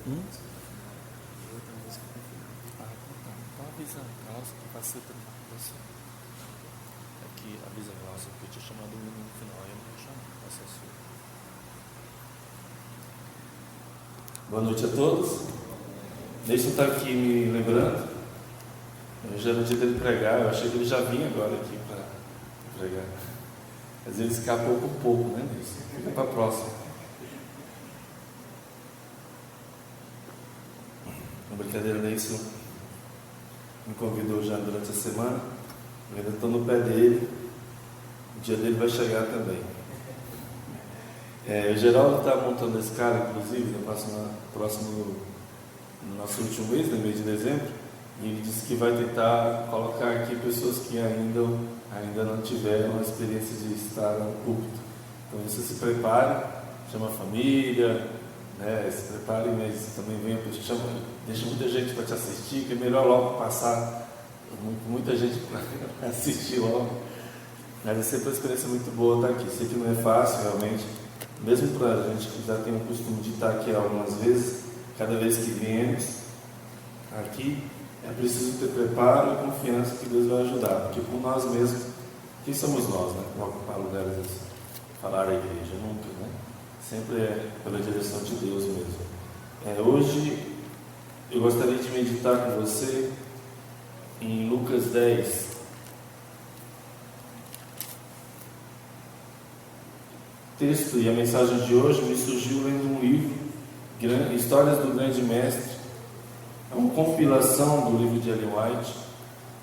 E outra música no final. Ah, então, então avisa a Glaucia que vai ser terminado você. Aqui, avisa a Glaucia que eu tinha chamado o menino no final, aí eu não vou chamar, vai ser sua. Boa noite a todos. Deixa eu estar aqui me lembrando. Hoje era o dia dele pregar, eu achei que ele já vinha agora aqui para pregar. Às vezes escapou por pouco, né? Fica para a próxima. Uma brincadeira disso me convidou já durante a semana. Eu ainda estou no pé dele. O dia dele vai chegar também. O Geraldo está montando esse cara, inclusive, no nosso último mês, no mês de dezembro. E ele disse que vai tentar colocar aqui pessoas que ainda não tiveram a experiência de estar no púlpito. Então você se prepare, chama a família, né, se prepare, mas também venha, deixa muita gente para te assistir, que é melhor logo passar muita gente para assistir logo. Mas é sempre uma experiência muito boa estar aqui. Sei que não é fácil realmente, mesmo para a gente que já tem o costume de estar aqui algumas vezes, cada vez que viemos aqui, é preciso ter preparo e confiança que Deus vai ajudar, porque por nós mesmos, quem somos nós, né? Como o Paulo deve falar à igreja, nunca, né? Sempre é pela direção de Deus mesmo. Hoje eu gostaria de meditar com você em Lucas 10. O texto e a mensagem de hoje me surgiu lendo um livro, Histórias do Grande Mestre. É uma compilação do livro de Ellen White,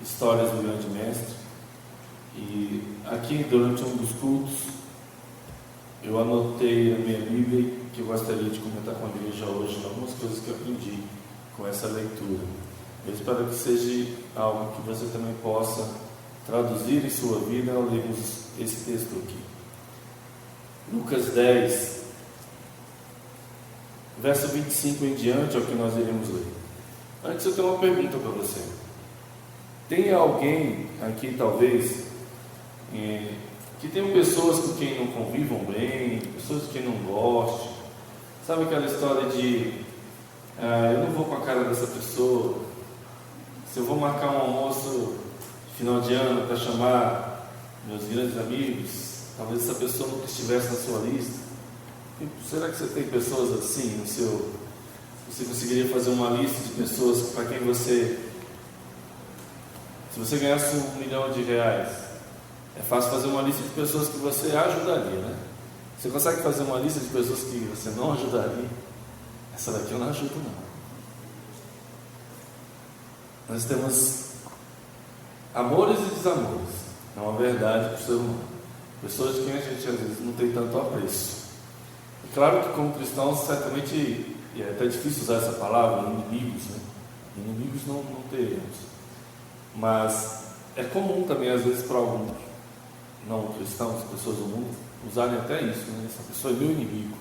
Histórias do Grande Mestre. E aqui, durante um dos cultos, eu anotei na minha Bíblia que eu gostaria de comentar com a igreja hoje algumas coisas que eu aprendi com essa leitura. Eu espero que seja algo que você também possa traduzir em sua vida ao lermos esse texto aqui. Lucas 10, verso 25 em diante é o que nós iremos ler. Antes eu tenho uma pergunta para você. Tem alguém aqui, talvez, que tenham pessoas com quem não convivam bem, pessoas com quem não gostam? Sabe aquela história de eu não vou com a cara dessa pessoa, se eu vou marcar um almoço de final de ano para chamar meus grandes amigos, talvez essa pessoa nunca estivesse na sua lista. Será que você tem pessoas assim no seu... Você conseguiria fazer uma lista de pessoas para quem você... Se você ganhasse R$1 milhão, é fácil fazer uma lista de pessoas que você ajudaria, né? Você consegue fazer uma lista de pessoas que você não ajudaria? Essa daqui eu não ajudo, não. Nós temos amores e desamores. É uma verdade para o ser humano. Pessoas de quem a gente às vezes não tem tanto apreço. É claro que como cristãos, certamente... E é até difícil usar essa palavra, inimigos, né? Inimigos não teremos. Mas é comum também, às vezes, para alguns não cristãos, pessoas do mundo, usarem até isso, né? Essa pessoa é meu inimigo.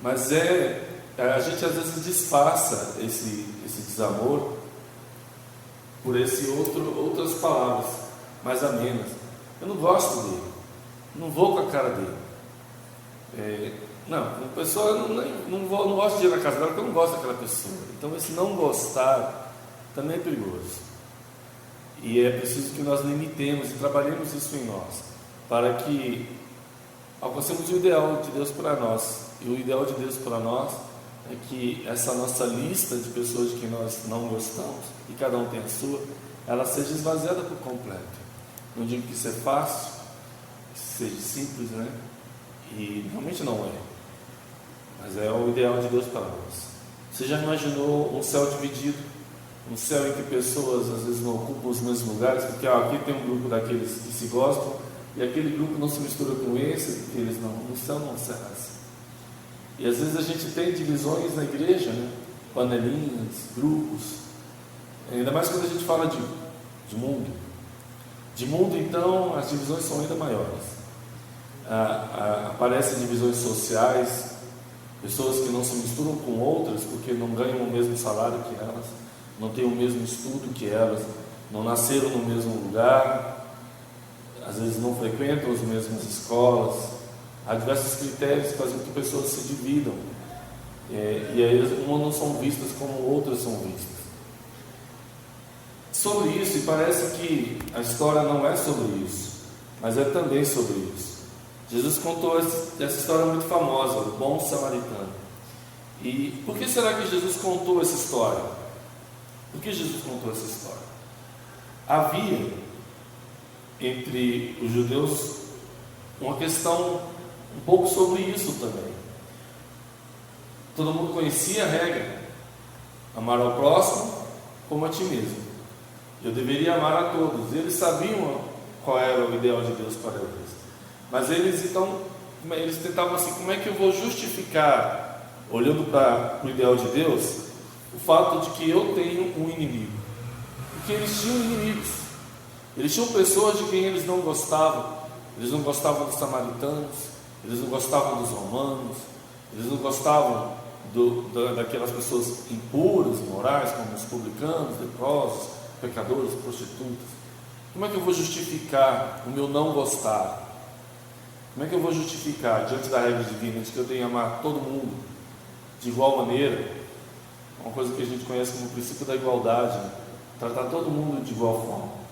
Mas a gente às vezes disfarça esse desamor por outras palavras mais amenas. Eu não gosto dele, não vou com a cara dele. Não, a pessoa não gosta de ir na casa dela porque eu não gosto daquela pessoa. Então esse não gostar também é perigoso. E é preciso que nós limitemos e trabalhemos isso em nós, para que alcancemos o ideal de Deus para nós. E o ideal de Deus para nós é que essa nossa lista de pessoas de que nós não gostamos, e cada um tem a sua, ela seja esvaziada por completo. Não digo que isso é fácil, que seja simples, né? E realmente não é. Mas é o ideal de Deus para nós. Você já imaginou um céu dividido? Um céu em que pessoas às vezes não ocupam os mesmos lugares, porque aqui tem um grupo daqueles que se gostam e aquele grupo não se mistura com esse, porque eles não, no céu não será assim. E às vezes a gente tem divisões na igreja, né? Panelinhas, grupos, ainda mais quando a gente fala de mundo. De mundo, então, as divisões são ainda maiores. Aparecem divisões sociais, pessoas que não se misturam com outras porque não ganham o mesmo salário que elas, não têm o mesmo estudo que elas, não nasceram no mesmo lugar, às vezes não frequentam as mesmas escolas. Há diversos critérios que fazem com que pessoas se dividam. E aí umas não são vistas como outras são vistas. Sobre isso, e parece que a história não é sobre isso, mas é também sobre isso. Jesus contou essa história muito famosa, o bom samaritano. E por que será que Jesus contou essa história? Por que Jesus contou essa história? Havia entre os judeus uma questão um pouco sobre isso também. Todo mundo conhecia a regra: amar ao próximo como a ti mesmo. Eu deveria amar a todos. Eles sabiam qual era o ideal de Deus para eles. Mas eles tentavam assim: como é que eu vou justificar, olhando para o ideal de Deus, o fato de que eu tenho um inimigo? Porque eles tinham inimigos. Eles tinham pessoas de quem eles não gostavam. Eles não gostavam dos samaritanos, eles não gostavam dos romanos, eles não gostavam daquelas pessoas impuras, imorais, como os publicanos, leprosos, pecadores, prostitutas. Como é que eu vou justificar o meu não gostar? Como é que eu vou justificar diante da regra divina de que eu tenho que amar todo mundo de igual maneira? Uma coisa que a gente conhece como o princípio da igualdade, né? Tratar todo mundo de igual forma.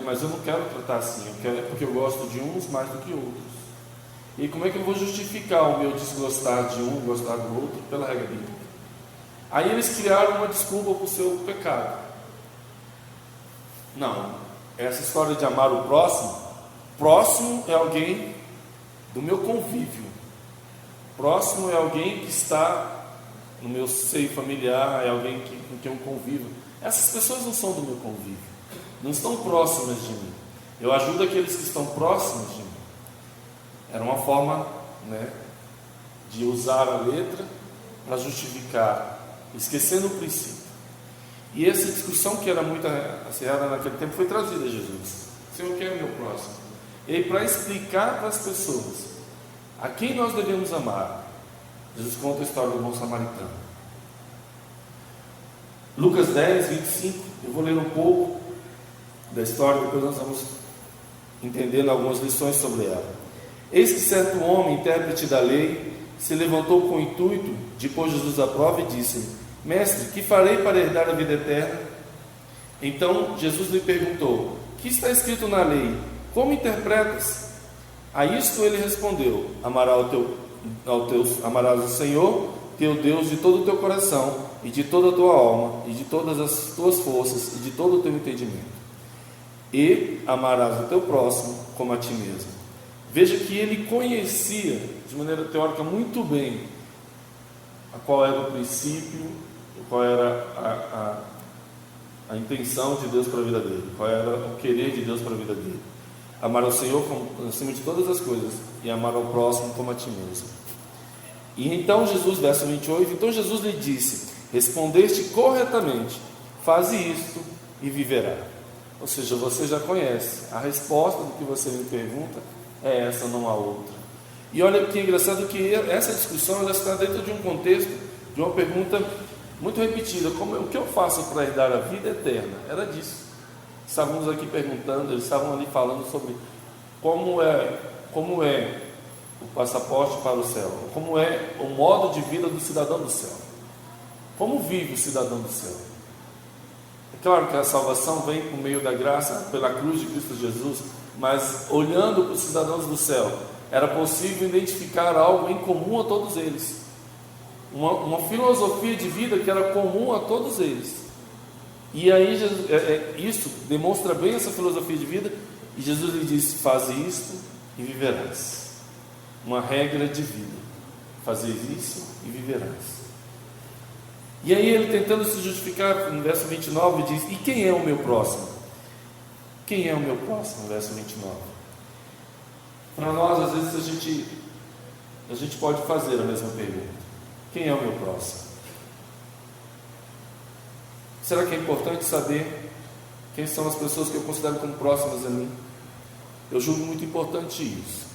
Mas eu não quero tratar assim, porque eu gosto de uns mais do que outros. E como é que eu vou justificar o meu desgostar de um, gostar do outro, pela regra bíblica? Aí eles criaram uma desculpa para o seu pecado. Não, essa história de amar o próximo é alguém do meu convívio. Próximo é alguém que está no meu seio familiar, é alguém com quem eu convivo. Essas pessoas não são do meu convívio, não estão próximas de mim. Eu ajudo aqueles que estão próximos de mim. Era uma forma, de usar a letra para justificar, esquecendo o princípio. E essa discussão, que era muito acirrada naquele tempo, foi trazida a Jesus. Senhor, quem é o meu próximo? E aí, para explicar para as pessoas a quem nós devemos amar, Jesus conta a história do bom samaritano. Lucas 10, 25, eu vou ler um pouco da história, depois nós vamos entendendo algumas lições sobre ela. Eis que certo homem, intérprete da lei, se levantou com o intuito de pôr Jesus à prova e disse-lhe: Mestre, que farei para herdar a vida eterna? Então Jesus lhe perguntou: que está escrito na lei? Como interpretas? A isto ele respondeu: amarás o Senhor teu Deus de todo o teu coração, e de toda a tua alma, e de todas as tuas forças, e de todo o teu entendimento. E amarás o teu próximo como a ti mesmo. Veja que ele conhecia, de maneira teórica, muito bem qual era o princípio, qual era a intenção de Deus para a vida dele, qual era o querer de Deus para a vida dele. Amar ao Senhor acima de todas as coisas, e amar ao próximo como a ti mesmo. E então Jesus, verso 28, então Jesus lhe disse: respondeste corretamente, faze isto e viverá. Ou seja, você já conhece a resposta do que você me pergunta, é essa, não há outra. E olha que engraçado que essa discussão ela está dentro de um contexto de uma pergunta muito repetida: o que eu faço para herdar a vida eterna? Era disso. Estávamos aqui perguntando, eles estavam ali falando sobre como é o passaporte para o céu, como é o modo de vida do cidadão do céu, como vive o cidadão do céu. É claro que a salvação vem por meio da graça, pela cruz de Cristo Jesus, mas olhando para os cidadãos do céu, era possível identificar algo em comum a todos eles, uma filosofia de vida que era comum a todos eles. E aí isso demonstra bem essa filosofia de vida, e Jesus lhe disse: faz isto e viverás. Uma regra de vida: fazer isso e viverás. E aí ele, tentando se justificar, no verso 29 diz: e quem é o meu próximo? Quem é o meu próximo? No verso 29. Para nós, às vezes, a gente pode fazer a mesma pergunta: quem é o meu próximo? Será que é importante saber quem são as pessoas que eu considero como próximas a mim? Eu julgo muito importante isso,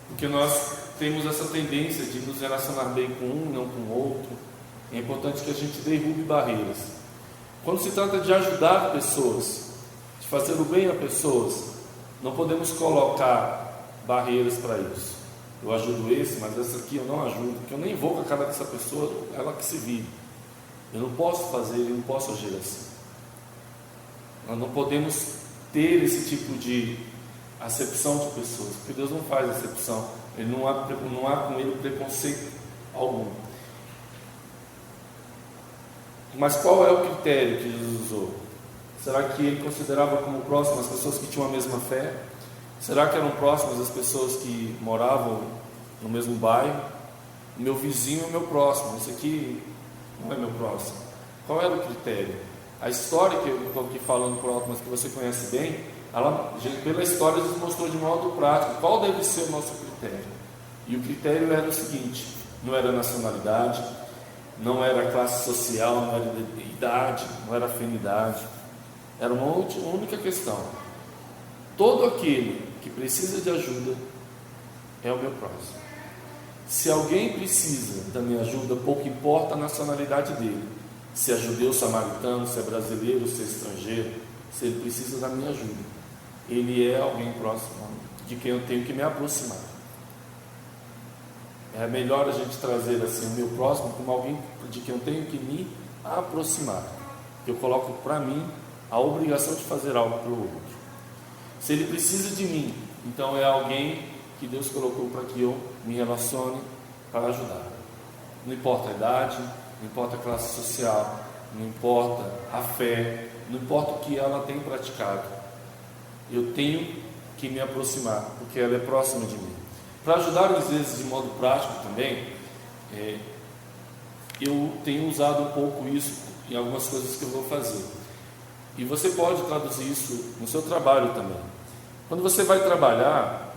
porque nós temos essa tendência de nos relacionar bem com um, não com o outro. É importante que a gente derrube barreiras. Quando se trata de ajudar pessoas, de fazer o bem a pessoas, não podemos colocar barreiras para isso. eu ajudo esse, mas essa aqui eu não ajudo, porque eu nem vou com a cara dessa pessoa, ela que se vire. Eu não posso fazer, eu não posso agir assim. Nós não podemos ter esse tipo de acepção de pessoas, porque Deus não faz acepção, Ele não há com Ele preconceito algum. Mas qual é o critério que Jesus usou? Será que Ele considerava como próximas as pessoas que tinham a mesma fé? Será que eram próximas as pessoas que moravam no mesmo bairro? Meu vizinho é meu próximo, esse aqui não é meu próximo. Qual era o critério? A história que eu estou aqui falando por alto, mas que você conhece bem, ela, pela história, nos mostrou de modo prático qual deve ser o nosso critério. E o critério era o seguinte: não era nacionalidade, não era classe social, não era idade, não era afinidade. Era uma única questão: todo aquele que precisa de ajuda é o meu próximo. Se alguém precisa da minha ajuda, pouco importa a nacionalidade dele, se é judeu, samaritano, se é brasileiro, se é estrangeiro, se ele precisa da minha ajuda, ele é alguém próximo de quem eu tenho que me aproximar. É melhor a gente trazer assim o meu próximo como alguém de quem eu tenho que me aproximar, que eu coloco para mim a obrigação de fazer algo pelo outro. Se ele precisa de mim, então é alguém que Deus colocou para que eu me relacione para ajudar. Não importa a idade, não importa a classe social, não importa a fé, não importa o que ela tem praticado, eu tenho que me aproximar, porque ela é próxima de mim. Para ajudar às vezes de modo prático também, eu tenho usado um pouco isso em algumas coisas que eu vou fazer. E você pode traduzir isso no seu trabalho também. Quando você vai trabalhar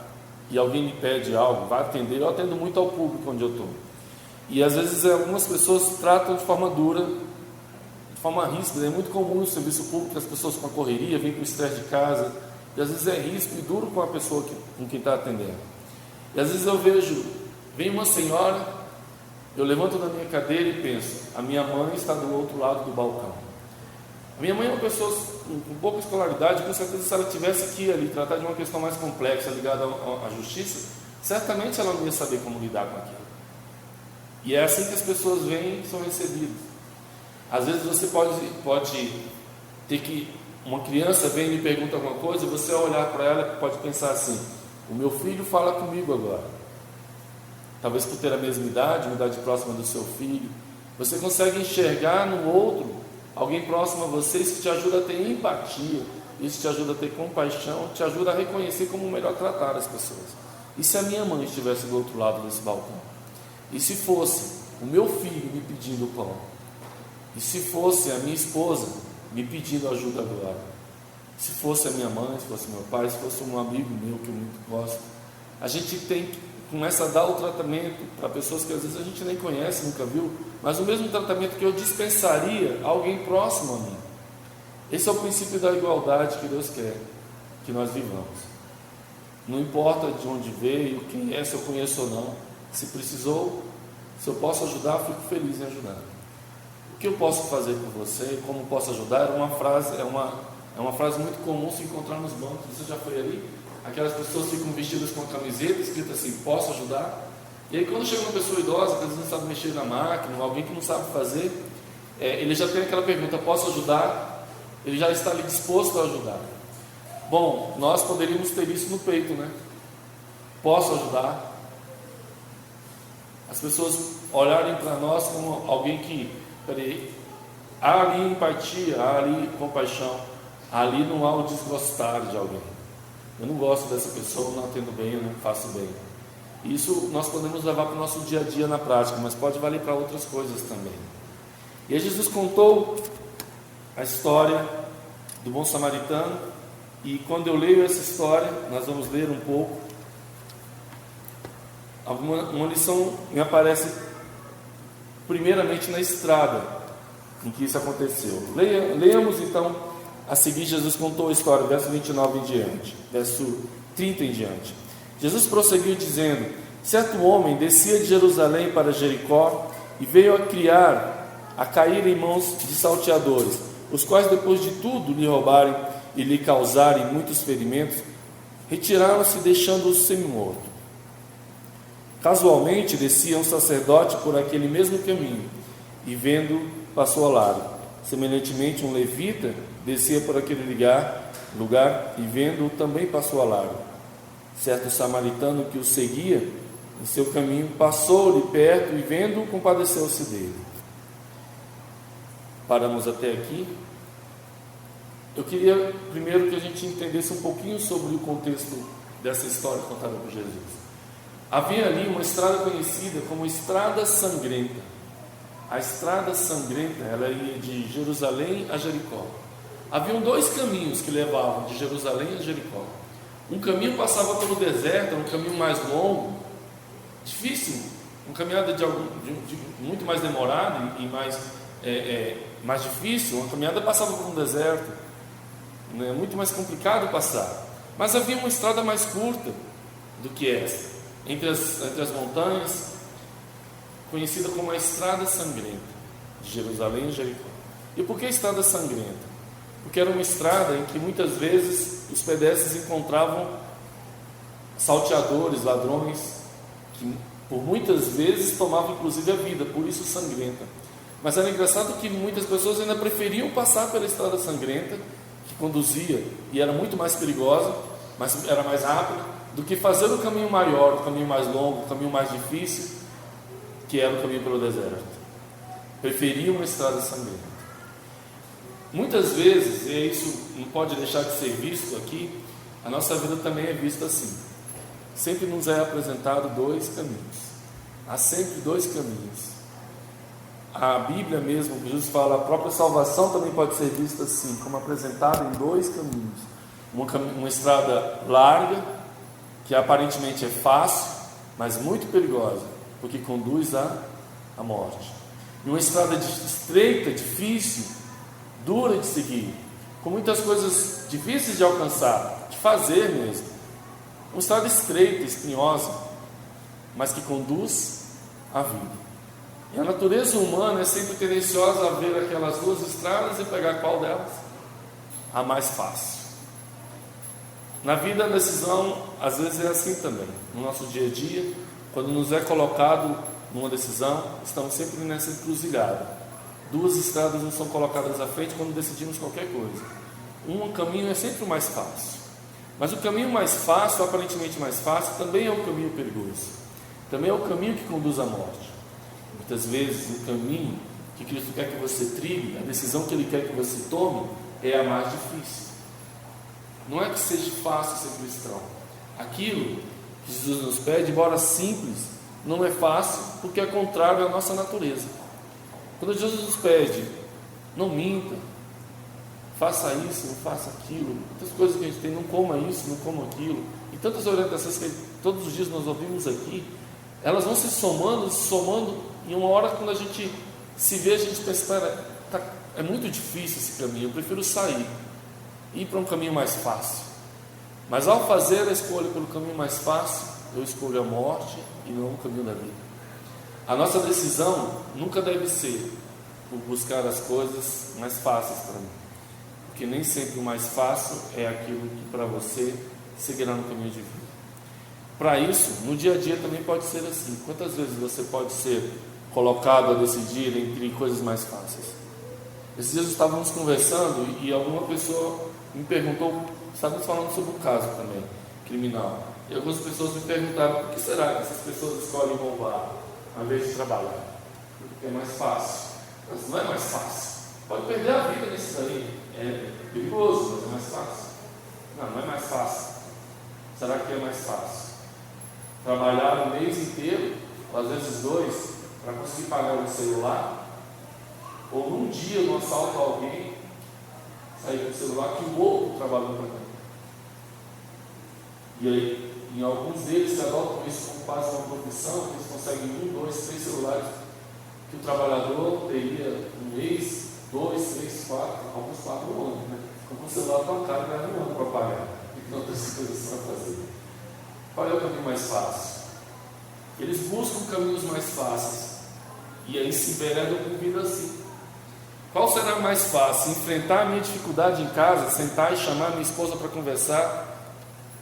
e alguém lhe pede algo, vai atender. Eu atendo muito ao público onde eu estou. E às vezes algumas pessoas tratam de forma dura, de forma ríspida. É muito comum no serviço público as pessoas com a correria, vêm com o estresse de casa, e às vezes é ríspido e duro com a pessoa com quem está atendendo. E às vezes eu vejo, vem uma senhora, eu levanto da minha cadeira e penso: a minha mãe está do outro lado do balcão. A minha mãe é uma pessoa com pouca escolaridade, com certeza se ela tivesse que ir ali tratar de uma questão mais complexa ligada à justiça, certamente ela não ia saber como lidar com aquilo. E é assim que as pessoas vêm e são recebidas. Às vezes você pode ter que, uma criança vem e lhe pergunta alguma coisa, e você ao olhar para ela pode pensar assim: o meu filho fala comigo agora. Talvez por ter a mesma idade, uma idade próxima do seu filho, você consegue enxergar no outro alguém próximo a você. Isso te ajuda a ter empatia, isso te ajuda a ter compaixão, te ajuda a reconhecer como melhor tratar as pessoas. E se a minha mãe estivesse do outro lado desse balcão? E se fosse o meu filho me pedindo pão? E se fosse a minha esposa me pedindo ajuda agora? Se fosse a minha mãe, se fosse meu pai, se fosse um amigo meu que eu muito gosto? A gente começa a dar o tratamento para pessoas que às vezes a gente nem conhece, nunca viu, mas o mesmo tratamento que eu dispensaria a alguém próximo a mim. Esse é o princípio da igualdade que Deus quer que nós vivamos. Não importa de onde veio, quem é, se eu conheço ou não. Se precisou, se eu posso ajudar, fico feliz em ajudar. O que eu posso fazer por você, como posso ajudar, é uma frase muito comum se encontrar nos bancos. Você já foi ali? Aquelas pessoas ficam vestidas com a camiseta escrita assim: posso ajudar? E aí quando chega uma pessoa idosa, que às vezes não sabe mexer na máquina, alguém que não sabe fazer, ele já tem aquela pergunta: posso ajudar? Ele já está ali disposto a ajudar. Bom, nós poderíamos ter isso no peito, né? Posso ajudar? As pessoas olharem para nós como alguém que, há ali empatia, há ali compaixão, ali não há o desgostar de alguém. Eu não gosto dessa pessoa, eu não atendo bem, eu não faço bem. Isso nós podemos levar para o nosso dia a dia na prática, mas pode valer para outras coisas também. E aí Jesus contou a história do bom samaritano, e quando eu leio essa história, nós vamos ler um pouco, uma lição me aparece primeiramente na estrada em que isso aconteceu. Leamos então a seguir. Jesus contou a história, verso 29 em diante, verso 30 em diante. Jesus prosseguiu dizendo: certo homem descia de Jerusalém para Jericó e veio a cair em mãos de salteadores, os quais, depois de tudo lhe roubarem e lhe causarem muitos ferimentos, retiraram-se, deixando-o semi-morto. Casualmente descia um sacerdote por aquele mesmo caminho, e vendo, passou ao largo. Semelhantemente, um levita descia por aquele lugar e vendo, também passou ao largo. Certo samaritano que o seguia em seu caminho, passou-lhe perto e vendo, compadeceu-se dele. Paramos até aqui. Eu queria primeiro que a gente entendesse um pouquinho sobre o contexto dessa história contada por Jesus. Havia ali uma estrada conhecida como Estrada Sangrenta. A Estrada Sangrenta, ela ia de Jerusalém a Jericó. Haviam dois caminhos que levavam de Jerusalém a Jericó. Um caminho passava pelo deserto, um caminho mais longo, difícil, uma caminhada muito mais demorada e mais difícil. Uma caminhada passava por um deserto, né? Muito mais complicado passar. Mas havia uma estrada mais curta do que essa, entre as montanhas, conhecida como a Estrada Sangrenta, de Jerusalém a Jericó. E por que Estrada Sangrenta? Porque era uma estrada em que muitas vezes os pedestres encontravam salteadores, ladrões, que por muitas vezes tomavam inclusive a vida, por isso sangrenta. Mas era engraçado que muitas pessoas ainda preferiam passar pela Estrada Sangrenta, que conduzia e era muito mais perigosa, mas era mais rápida, do que fazer o caminho maior, o caminho mais longo, o caminho mais difícil, que era o caminho pelo deserto. Preferiam a Estrada Sangrenta. Muitas vezes, e isso não pode deixar de ser visto aqui, a nossa vida também é vista assim. Sempre nos é apresentado dois caminhos. Há sempre dois caminhos. A Bíblia mesmo, Jesus fala, a própria salvação também pode ser vista assim, como apresentada em dois caminhos. Uma estrada larga, que aparentemente é fácil, mas muito perigosa, porque conduz à morte. E uma estrada estreita, difícil, dura de seguir, com muitas coisas difíceis de alcançar, de fazer mesmo. Uma estrada estreita, espinhosa, mas que conduz à vida. E a natureza humana é sempre tendenciosa a ver aquelas duas estradas e pegar qual delas? A mais fácil. Na vida, a decisão às vezes é assim também. No nosso dia a dia, quando nos é colocado numa decisão, estamos sempre nessa encruzilhada. Duas estradas não são colocadas à frente quando decidimos qualquer coisa. Um caminho é sempre o mais fácil. Mas o caminho mais fácil, aparentemente mais fácil, também é o caminho perigoso. Também é o caminho que conduz à morte. Muitas vezes o caminho que Cristo quer que você trilhe, a decisão que Ele quer que você tome, é a mais difícil. Não é que seja fácil ser cristão. Aquilo que Jesus nos pede, embora simples, não é fácil, porque é contrário à nossa natureza. Quando Jesus nos pede, não minta, faça isso, não faça aquilo, muitas coisas que a gente tem, não coma isso, não coma aquilo, e tantas orientações que todos os dias nós ouvimos aqui, elas vão se somando, e uma hora quando a gente se vê, a gente pensa, é muito difícil esse caminho, eu prefiro sair, ir para um caminho mais fácil. Mas ao fazer a escolha pelo caminho mais fácil, eu escolho a morte e não o caminho da vida. A nossa decisão nunca deve ser por buscar as coisas mais fáceis para mim, porque nem sempre o mais fácil é aquilo que para você seguirá no caminho de vida. Para isso, no dia a dia também pode ser assim. Quantas vezes você pode ser colocado a decidir entre coisas mais fáceis? Esses dias estávamos conversando e alguma pessoa me perguntou, estávamos falando sobre um caso também, criminal, e algumas pessoas me perguntaram, por que será que essas pessoas escolhem roubar ao invés de trabalhar? Porque é mais fácil. Mas não é mais fácil. Pode perder a vida nisso daí. É perigoso, mas é mais fácil. Não é mais fácil. Será que é mais fácil? Trabalhar um mês inteiro, ou às vezes dois, para conseguir pagar um celular, ou num dia, no assalto a alguém, sair com o celular que o outro trabalhou para mim. E aí, em alguns deles que adotam isso como quase uma profissão, eles conseguem 1, 2, 3 celulares que o trabalhador teria um mês, 2, 3, 4, alguns 4 no ano, né? Com o celular tão caro, leva um ano para pagar, e não tem coisas para fazer. Qual é o caminho mais fácil? Eles buscam caminhos mais fáceis e aí se enveredam com vida assim. Qual será mais fácil? Enfrentar a minha dificuldade em casa, sentar e chamar minha esposa para conversar,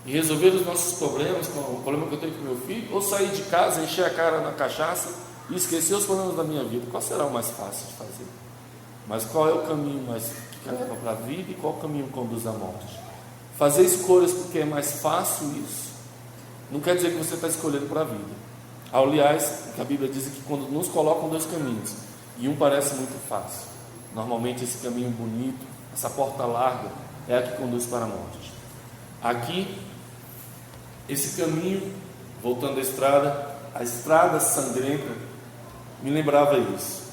e resolver os nossos problemas, com o problema que eu tenho com meu filho, ou sair de casa, encher a cara na cachaça e esquecer os problemas da minha vida? Qual será o mais fácil de fazer? Mas qual é o caminho que leva para a vida e qual caminho conduz à morte? Fazer escolhas porque é mais fácil, isso não quer dizer que você está escolhendo para a vida. Aliás, a Bíblia diz que quando nos colocam dois caminhos, e um parece muito fácil, normalmente esse caminho bonito, essa porta larga, é a que conduz para a morte. Aqui, esse caminho, voltando à estrada, a estrada sangrenta, me lembrava isso,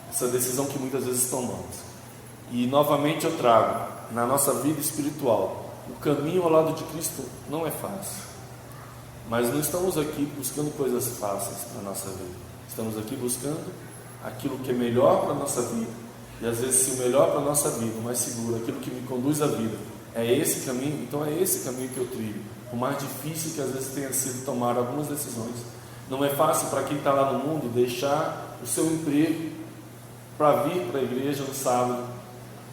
essa decisão que muitas vezes tomamos. E novamente eu trago, na nossa vida espiritual, o caminho ao lado de Cristo não é fácil. Mas não estamos aqui buscando coisas fáceis para a nossa vida. Estamos aqui buscando aquilo que é melhor para a nossa vida. E às vezes, se o melhor para a nossa vida, o mais seguro, aquilo que me conduz à vida, é esse caminho, então é esse caminho que eu trilho. O mais difícil que às vezes tenha sido tomar algumas decisões. Não é fácil para quem está lá no mundo deixar o seu emprego para vir para a igreja no sábado,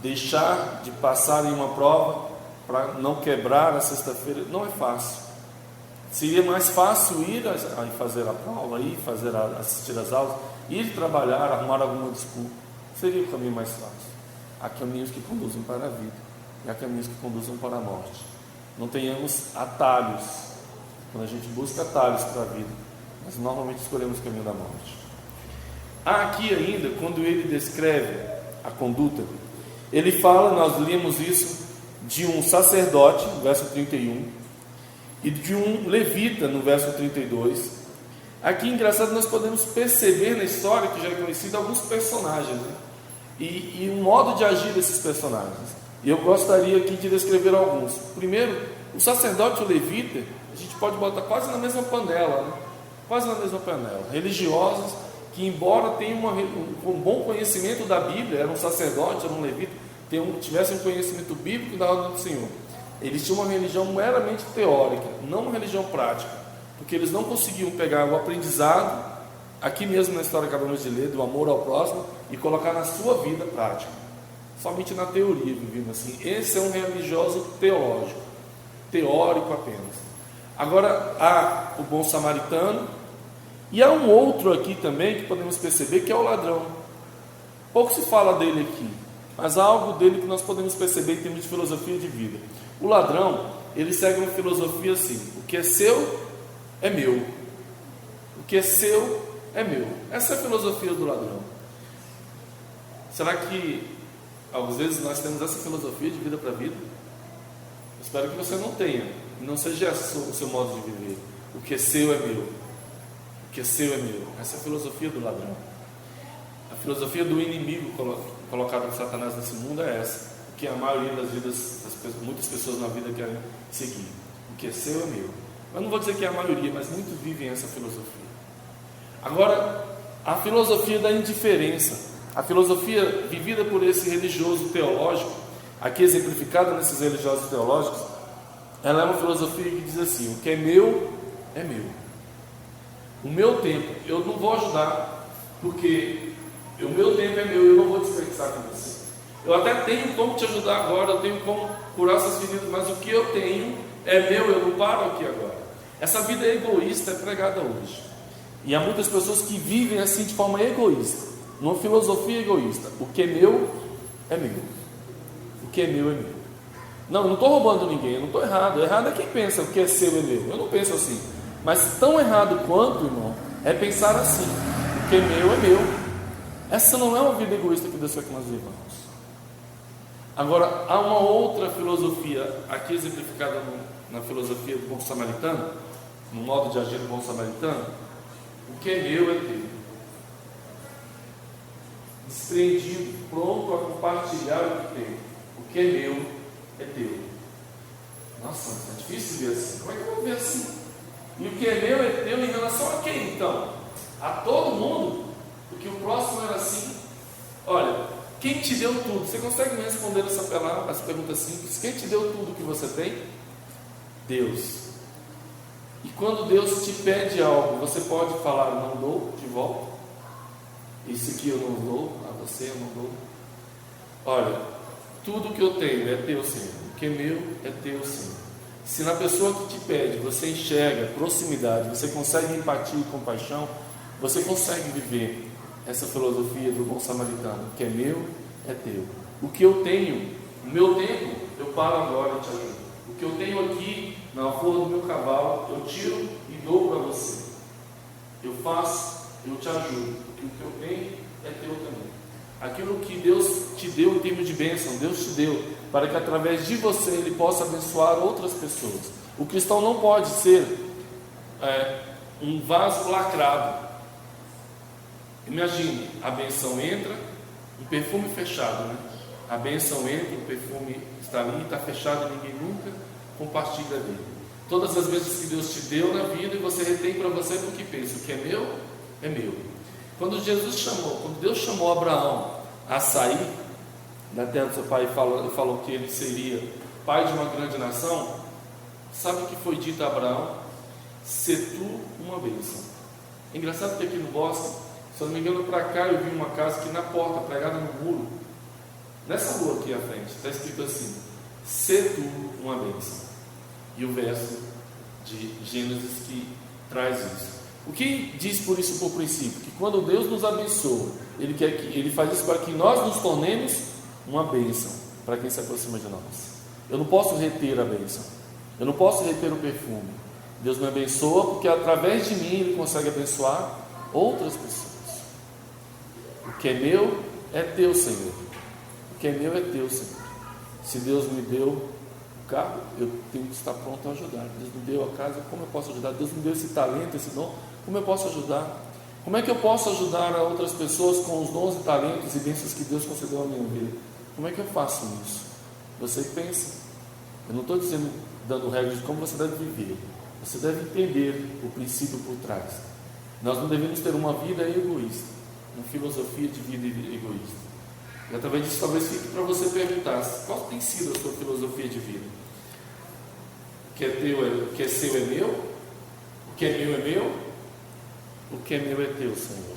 deixar de passar em uma prova para não quebrar a sexta-feira. Não é fácil. Seria mais fácil ir a fazer a prova, assistir às aulas, ir trabalhar, arrumar alguma desculpa. Seria o caminho mais fácil. Há caminhos que conduzem para a vida e há caminhos que conduzem para a morte. Não tenhamos atalhos. Quando a gente busca atalhos para a vida, nós normalmente escolhemos o caminho da morte. Há aqui ainda, quando ele descreve a conduta, ele fala, nós lemos isso, de um sacerdote, no verso 31, e de um levita, no verso 32. Aqui, engraçado, nós podemos perceber na história, que já é conhecida, alguns personagens, né? E o modo de agir desses personagens. E eu gostaria aqui de descrever alguns. Primeiro, o sacerdote e o levita, a gente pode botar quase na mesma panela, né? Quase na mesma panela. Religiosos que, embora tenham um bom conhecimento da Bíblia, eram um sacerdote, eram um levita, tivessem um conhecimento bíblico da ordem do Senhor. Eles tinham uma religião meramente teórica, não uma religião prática, porque eles não conseguiam pegar o aprendizado, aqui mesmo na história que acabamos de ler, do amor ao próximo, e colocar na sua vida prática, somente na teoria, vivendo assim. Esse é um religioso teológico, teórico apenas. Agora, há o bom samaritano, e há um outro aqui também, que podemos perceber, que é o ladrão. Pouco se fala dele aqui, mas há algo dele que nós podemos perceber em termos de filosofia de vida. O ladrão, ele segue uma filosofia assim: o que é seu é meu, o que é seu é meu. Essa é a filosofia do ladrão. Será que às vezes nós temos essa filosofia de vida para a vida? Eu espero que você não tenha, não seja o seu modo de viver. O que é seu é meu, o que é seu é meu. Essa é a filosofia do ladrão. A filosofia do inimigo colocado por Satanás nesse mundo é essa, que a maioria das vidas, muitas pessoas na vida querem seguir. O que é seu é meu. Eu não vou dizer que é a maioria, mas muitos vivem essa filosofia. Agora, a filosofia da indiferença, a filosofia vivida por esse religioso teológico, aqui exemplificada nesses religiosos teológicos, ela é uma filosofia que diz assim: o que é meu é meu. O meu tempo eu não vou ajudar, porque o meu tempo é meu, eu não vou desperdiçar com você. Eu até tenho como te ajudar agora, eu tenho como curar essas feridas, mas o que eu tenho é meu, eu não paro aqui agora. Essa vida egoísta é pregada hoje. E há muitas pessoas que vivem assim de forma egoísta, numa filosofia egoísta. O que é meu é meu. O que é meu é meu. Não, eu não estou roubando ninguém, eu não estou errado. Errado é quem pensa o que é seu é meu. Eu não penso assim. Mas tão errado quanto, irmão, é pensar assim: o que é meu é meu. Essa não é uma vida egoísta que Deus quer que nós vivamos. Agora, há uma outra filosofia, aqui exemplificada na filosofia do bom samaritano, no modo de agir do bom samaritano: o que é meu é teu. Desprendido, pronto a compartilhar o que tem. O que é meu é teu. Nossa, é difícil ver assim. Como é que eu vou ver assim? E o que é meu é teu em relação a quem então? A todo mundo? Porque o próximo era assim. Olha, quem te deu tudo? Você consegue me responder essa pergunta simples? Quem te deu tudo que você tem? Deus. E quando Deus te pede algo, você pode falar: não dou de volta? Isso aqui eu não dou, a você eu não dou. Olha, tudo que eu tenho é teu, Senhor. O que é meu é teu, Senhor. Se na pessoa que te pede você enxerga proximidade, você consegue empatia e compaixão, você consegue viver essa filosofia do bom samaritano: o que é meu é teu. O que eu tenho, o meu tempo, eu paro agora e te ajudo. O que eu tenho aqui na forra do meu cavalo, eu tiro e dou para você. Eu faço, eu te ajudo, porque o que eu tenho é teu também. Aquilo que Deus te deu em termos de bênção, Deus te deu para que através de você Ele possa abençoar outras pessoas. O cristão não pode ser um vaso lacrado. Imagine, a bênção entra, um perfume fechado, né? A bênção entra, o perfume está ali, está fechado e ninguém nunca compartilha dele. Todas as vezes que Deus te deu na vida e você retém para você porque pensa: o que é meu, é meu. Quando Deus chamou Abraão a sair da terra do seu pai e falou que ele seria pai de uma grande nação, sabe o que foi dito a Abraão? Ser tu uma bênção. É engraçado que aqui no bosque, se eu não me engano, para cá eu vi uma casa que na porta, pregada no muro, nessa rua aqui à frente, está escrito assim: ser tu uma bênção. E o verso de Gênesis que traz isso. O que diz por isso por princípio? Que quando Deus nos abençoa, Ele faz isso para que nós nos tornemos uma bênção para quem se aproxima de nós. Eu não posso reter a bênção, eu não posso reter o perfume. Deus me abençoa porque através de mim Ele consegue abençoar outras pessoas. O que é meu é teu, Senhor. O que é meu é teu, Senhor. Se Deus me deu o carro, eu tenho que estar pronto a ajudar. Deus me deu a casa, como eu posso ajudar? Deus me deu esse talento, esse dom, como eu posso ajudar? Como é que eu posso ajudar a outras pessoas com os dons e talentos e bênçãos que Deus concedeu à minha vida? Como é que eu faço isso? Você pensa. Eu não estou dando regras de como você deve viver. Você deve entender o princípio por trás. Nós não devemos ter uma vida egoísta, uma filosofia de vida egoísta. E através disso talvez fique para você perguntar: qual tem sido a sua filosofia de vida? O que é teu, o que é seu é meu? O que é meu? O que é meu é teu, Senhor.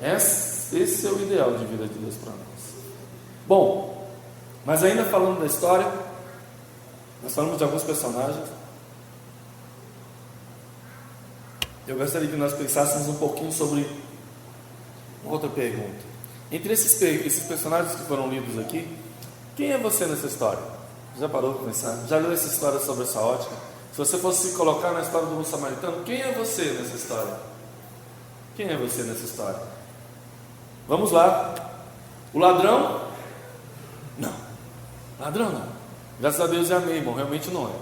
Esse é o ideal de vida de Deus para nós. Bom, mas ainda falando da história, nós falamos de alguns personagens. Eu gostaria que nós pensássemos um pouquinho sobre uma outra pergunta. Entre esses personagens que foram lidos aqui, quem é você nessa história? Já parou para pensar? Já leu essa história sobre essa ótica? Se você fosse se colocar na história do bom samaritano, quem é você nessa história? Quem é você nessa história? Vamos lá. O ladrão? Não. Ladrão não. Graças a Deus é amém, irmão. Realmente não é.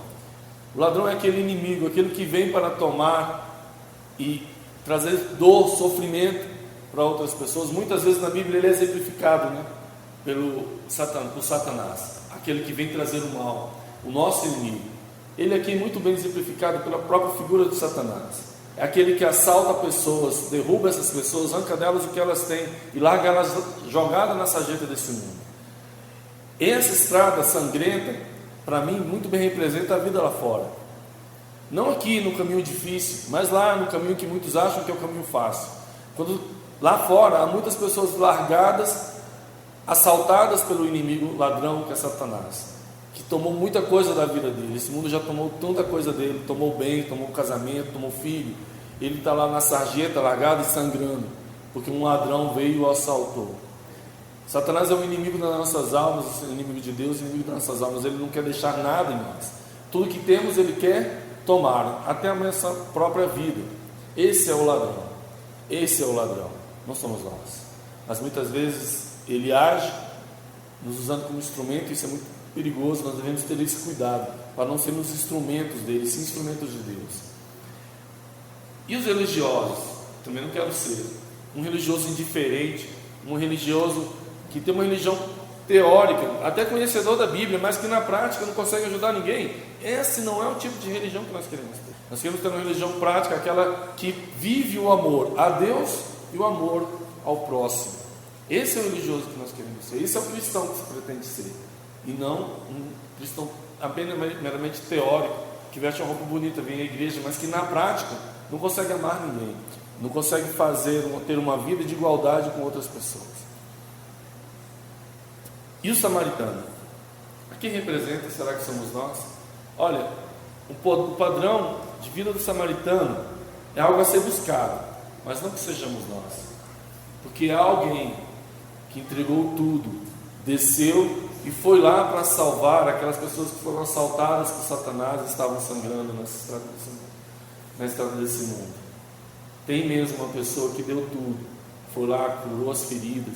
O ladrão é aquele inimigo, aquele que vem para tomar e trazer dor, sofrimento para outras pessoas. Muitas vezes na Bíblia ele é exemplificado, né, por Satanás, aquele que vem trazer o mal, o nosso inimigo. Ele aqui é muito bem exemplificado pela própria figura de Satanás. É aquele que assalta pessoas, derruba essas pessoas, arranca delas o que elas têm e larga elas jogadas na sarjeta desse mundo. Essa estrada sangrenta, para mim, muito bem representa a vida lá fora. Não aqui no caminho difícil, mas lá no caminho que muitos acham que é o caminho fácil. Quando lá fora há muitas pessoas largadas, assaltadas pelo inimigo ladrão que é Satanás, que tomou muita coisa da vida dele. Esse mundo já tomou tanta coisa dele, tomou bem, tomou casamento, tomou filho. Ele está lá na sarjeta, largado e sangrando, porque um ladrão veio e o assaltou. Satanás é o inimigo das nossas almas, o inimigo de Deus, o inimigo das nossas almas. Ele não quer deixar nada em nós. Tudo que temos ele quer tomar, até a nossa própria vida. Esse é o ladrão. Esse é o ladrão. Não somos nós. Mas muitas vezes ele age nos usando como instrumento. Isso é muito perigoso. Nós devemos ter esse cuidado para não sermos instrumentos dele, sim instrumentos de Deus. E os religiosos? Também não quero ser um religioso indiferente, um religioso que tem uma religião teórica, até conhecedor da Bíblia, mas que na prática não consegue ajudar ninguém. Esse não é o tipo de religião que nós queremos ter. Nós queremos ter uma religião prática, aquela que vive o amor a Deus e o amor ao próximo. Esse é o religioso que nós queremos ser. Esse é o cristão que se pretende ser, e não um cristão apenas meramente teórico, que veste uma roupa bonita, vem à igreja, mas que na prática não consegue amar ninguém, não consegue ter uma vida de igualdade com outras pessoas. E o samaritano? A quem representa? Será que somos nós? Olha, o padrão de vida do samaritano é algo a ser buscado, mas não que sejamos nós, porque há alguém que entregou tudo, desceu e foi lá para salvar aquelas pessoas que foram assaltadas por Satanás e estavam sangrando na estrada desse mundo. Tem mesmo uma pessoa que deu tudo, foi lá, curou as feridas,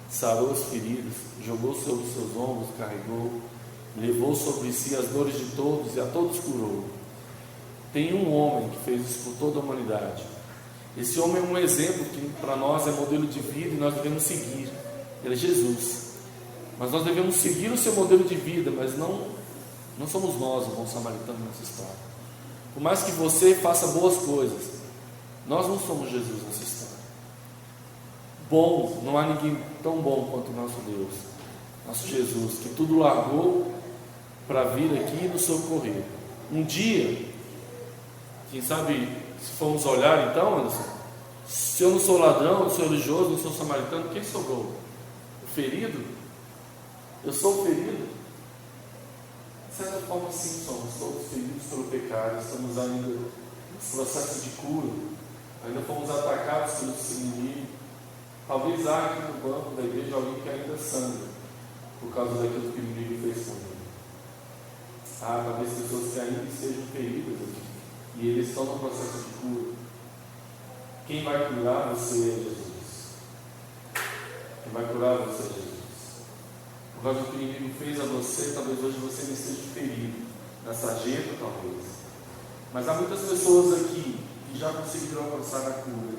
sarou as feridas, jogou sobre os seus ombros, carregou, levou sobre si as dores de todos e a todos curou. Tem um homem que fez isso por toda a humanidade. Esse homem é um exemplo que para nós é modelo de vida e nós devemos seguir. Ele é Jesus. Mas nós devemos seguir o seu modelo de vida, mas não somos nós o bom samaritano nessa história. Por mais que você faça boas coisas, nós não somos Jesus nessa história. Bom, não há ninguém tão bom quanto o nosso Deus, nosso Jesus, que tudo largou para vir aqui e nos socorrer. Um dia, quem sabe, se formos olhar então, Anderson, se eu não sou ladrão, não sou religioso, não sou samaritano, quem sobrou? O ferido? Eu sou ferido? De certa forma, sim, somos todos feridos pelo pecado. Estamos ainda no processo de cura, ainda fomos atacados pelo inimigo. Talvez há aqui no banco da igreja alguém que ainda sangra por causa daquilo que o inimigo fez com ele. Há talvez pessoas que ainda estejam feridas aqui e eles estão no processo de cura. Quem vai curar você é Jesus. Quem vai curar você é Jesus. Por causa do que o inimigo fez a você, talvez hoje você não esteja ferido, na sarjeta talvez. Mas há muitas pessoas aqui que já conseguiram alcançar a cura,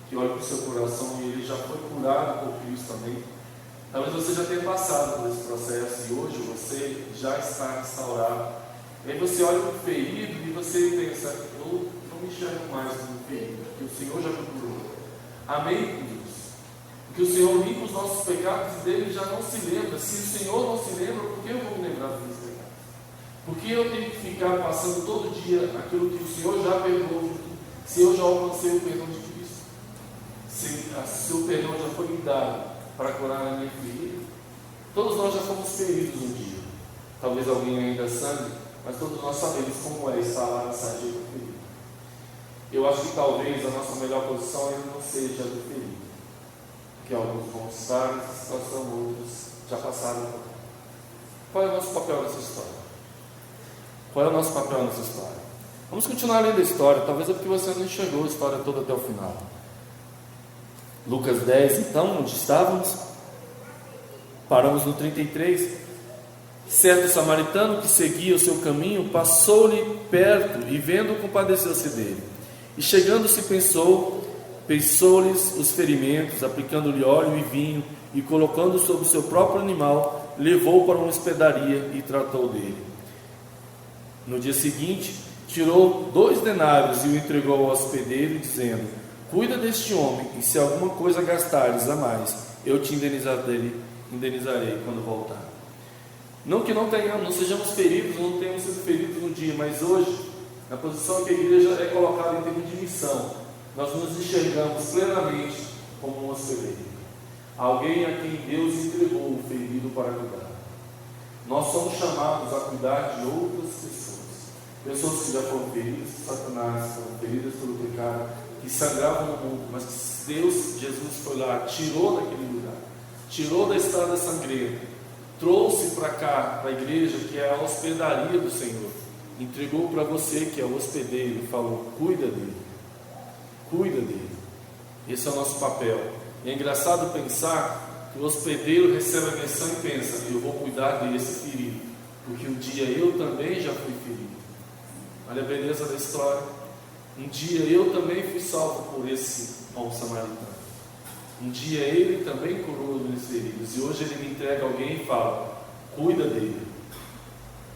que olham para o seu coração e ele já foi curado por Cristo também. Talvez você já tenha passado por esse processo e hoje você já está restaurado. E aí você olha para o ferido e você pensa, eu não me enxergo mais como ferido, porque o Senhor já me curou. Amém, queridos? Porque o Senhor limpa os nossos pecados e dele já não se lembra. Se o Senhor não se lembra, por que eu vou me lembrar dos meus pecados? Por que eu tenho que ficar passando todo dia aquilo que o Senhor já perdoou, se eu já alcancei o perdão de Cristo? Se o perdão já foi me dado para curar a minha ferida? Todos nós já fomos feridos um dia. Talvez alguém ainda sangre, mas todos nós sabemos como é estar lá na sarjeta ferida. Eu acho que talvez a nossa melhor posição ainda não seja a do ferido. Que alguns vão estar nessa situação, outros já passaram. Qual é o nosso papel nessa história? Qual é o nosso papel nessa história? Vamos continuar lendo a história, talvez é porque você não enxergou a história toda até o final. Lucas 10, então, onde estávamos? Paramos no 33. Certo samaritano que seguia o seu caminho passou-lhe perto e vendo compadeceu-se dele. E chegando-se pensou-lhes os ferimentos, aplicando-lhe óleo e vinho, e colocando sobre o seu próprio animal, levou para uma hospedaria e tratou dele. No dia seguinte, tirou 2 denários e o entregou ao hospedeiro, dizendo: cuida deste homem, e se alguma coisa gastares a mais, eu te indenizarei quando voltar. Não que não sejamos feridos, não tenhamos sido feridos no dia, mas hoje, na posição que a igreja é colocada em termos de missão, nós nos enxergamos plenamente como um hospedeiro, alguém a quem Deus entregou o ferido para cuidar. Nós somos chamados a cuidar de outras pessoas que já foram feridas por Satanás, foram feridas pelo pecado, que sangravam no mundo, mas que Deus, Jesus foi lá, tirou daquele lugar, tirou da estrada sangrenta, trouxe para cá, para a igreja, que é a hospedaria do Senhor, entregou para você, que é o hospedeiro, e falou: cuida dele. Cuida dele. Esse é o nosso papel. E é engraçado pensar que o hospedeiro recebe a missão e pensa: eu vou cuidar desse ferido, porque um dia eu também já fui ferido. Olha a beleza da história. Um dia eu também fui salvo por esse bom samaritano. Um dia ele também curou os meus feridos. E hoje ele me entrega alguém e fala: cuida dele.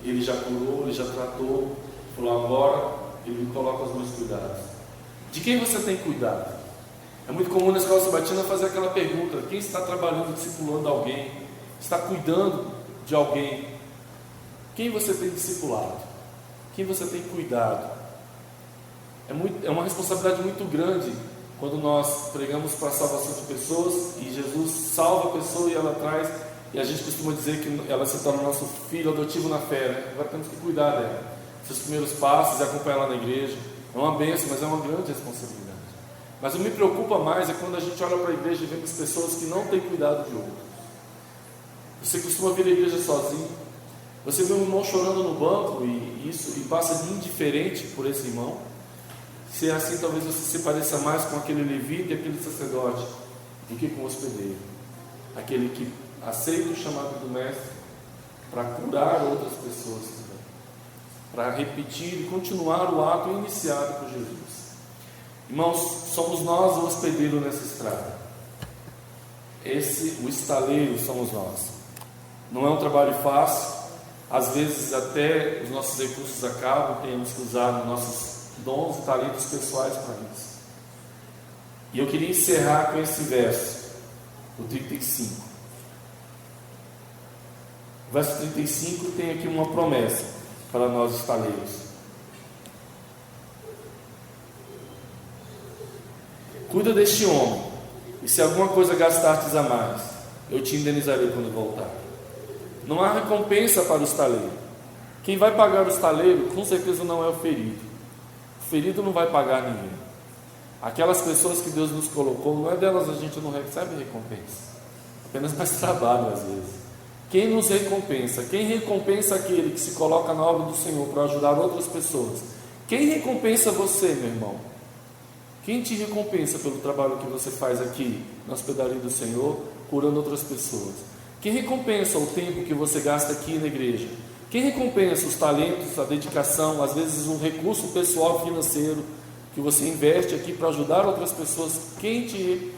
Ele já curou, ele já tratou. Falou: agora ele me coloca os meus cuidados. De quem você tem cuidado? É muito comum na escola sabatina fazer aquela pergunta: quem está trabalhando, discipulando alguém? Está cuidando de alguém? Quem você tem discipulado? Quem você tem cuidado? É uma responsabilidade muito grande quando nós pregamos para a salvação de pessoas e Jesus salva a pessoa e ela traz, e a gente costuma dizer que ela se torna nosso filho adotivo na fé, né? Agora temos que cuidar dela. seus primeiros passos e acompanhar lá na igreja. É uma bênção, mas é uma grande responsabilidade. Mas o que me preocupa mais é quando a gente olha para a igreja e vê as pessoas que não têm cuidado de outros. Você costuma vir à igreja sozinho, você vê um irmão chorando no banco e passa de indiferente por esse irmão. Se é assim, talvez você se pareça mais com aquele levita e aquele sacerdote do que com o hospedeiro, aquele que aceita o chamado do mestre para curar outras pessoas também, para repetir e continuar o ato iniciado por Jesus. Irmãos, somos nós o hospedeiro nessa estrada. O estaleiro somos nós. Não é um trabalho fácil. Às vezes até os nossos recursos acabam, temos que usar nossos dons e talentos pessoais para isso. E eu queria encerrar com esse verso, o 35. O verso 35 tem aqui uma promessa para nós estaleiros. Cuida deste homem, e se alguma coisa gastastes a mais, eu te indenizarei quando voltar. Não há recompensa para o estaleiro. Quem vai pagar o estaleiro, com certeza não é o ferido. O ferido não vai pagar ninguém. Aquelas pessoas que Deus nos colocou, não é delas a gente não recebe recompensa, apenas mais trabalho às vezes. Quem nos recompensa? Quem recompensa aquele que se coloca na obra do Senhor para ajudar outras pessoas? Quem recompensa você, meu irmão? Quem te recompensa pelo trabalho que você faz aqui na hospedaria do Senhor, curando outras pessoas? Quem recompensa o tempo que você gasta aqui na igreja? Quem recompensa os talentos, a dedicação, às vezes um recurso pessoal financeiro que você investe aqui para ajudar outras pessoas? Quem te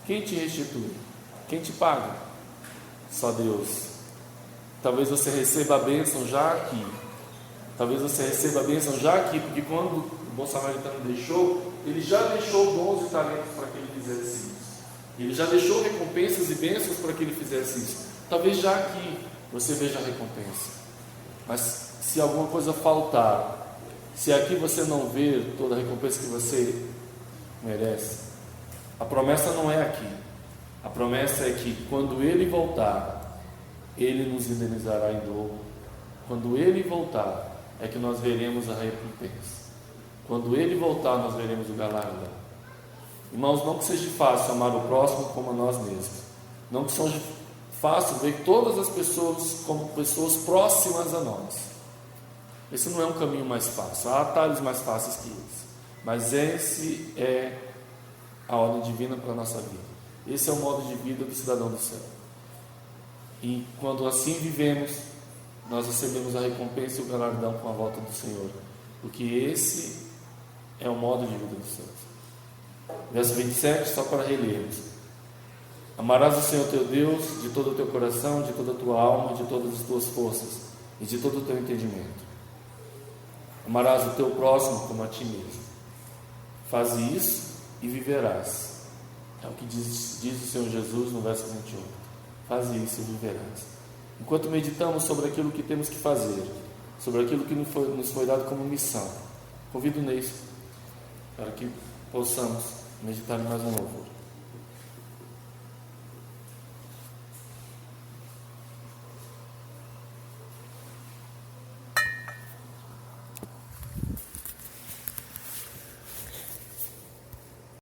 restitui? Quem te paga? Só Deus. Talvez você receba a bênção já aqui. Talvez você receba a bênção já aqui, porque quando o bom samaritano deixou, ele já deixou dons e talentos para que ele fizesse isso. Ele já deixou recompensas e bênçãos para que ele fizesse isso. Talvez já aqui você veja a recompensa. Mas se alguma coisa faltar, se aqui você não ver toda a recompensa que você merece, a promessa não é aqui. A promessa é que quando ele voltar, ele nos indenizará em dobro. Quando ele voltar, é que nós veremos a recompensa. Quando ele voltar, nós veremos o galardão. Irmãos, não que seja fácil amar o próximo como a nós mesmos. Não que seja fácil ver todas as pessoas como pessoas próximas a nós. Esse não é um caminho mais fácil. Há atalhos mais fáceis que esse. Mas esse é a ordem divina para a nossa vida. Esse é o modo de vida do cidadão do céu. E quando assim vivemos, nós recebemos a recompensa e o galardão com a volta do Senhor. Porque esse é o modo de vida dos céus. Verso 27, só para relermos. Amarás o Senhor teu Deus de todo o teu coração, de toda a tua alma, de todas as tuas forças e de todo o teu entendimento. Amarás o teu próximo como a ti mesmo. Faze isso e viverás. É o que diz o Senhor Jesus no verso 28. Faze isso e viverás. Enquanto meditamos sobre aquilo que temos que fazer, sobre aquilo que nos foi dado como missão, convido o Ney para que possamos meditar em mais um louvor.